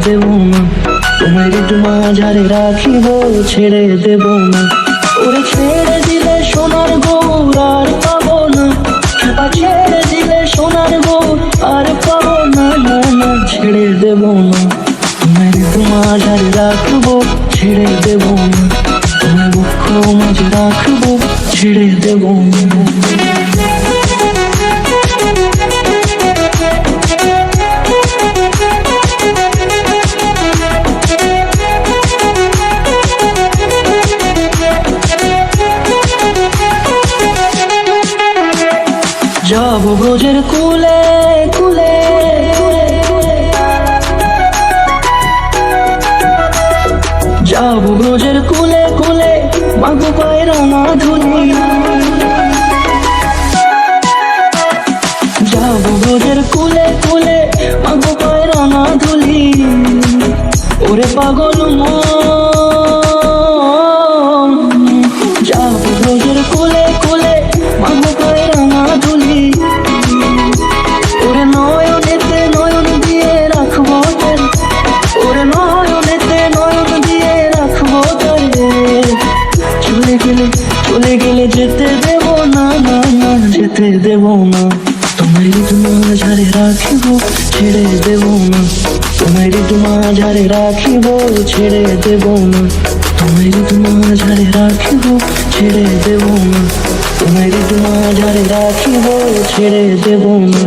দেব না, তোমার একটু মাঝারে রাখিব, ছেড়ে দেব না। ওরে ছেড়ে দিলে সোনার গৌর আর পাবো না, খেপা ছেড়ে দিলে সোনার গৌর আর পাবো না, না না ছেড়ে দেব না, তোমার একটু মাঝারে রাখবো, ছেড়ে দেব না, তোমার বক্ষ মাঝে রাখবো, ছেড়ে দেব না। যাব ব্রজের কুলে কুলে, যাব ব্রজের কুলে কুলে, মাগো পায়ের ধুলি। যাব ব্রজের কুলে কুলে, মাগো পায়ের ধুলি। ওরে পাগল মন, যাব ব্রজের কুলে কুলে, মাগো পায়ের ধুলি। ওরে নয়নেতে নয়ন দিয়ে রাখবো তারে, ওরে নয়নেতে নয়ন দিয়ে রাখবো তারে। চলে গেলে চলে গেলে যেতে দেব না, না না যেতে দেব না, তোমার একটু মাঝারে রাখিব, ছেড়ে দেব না, তোমার একটু মাঝারে রাখিব, ছেড়ে দেব না, তোমার একটু মাঝারে রাখিব, ছেড়ে দেব না, তোমার একটু মাঝারে রাখিব, ছেড়ে দেব না।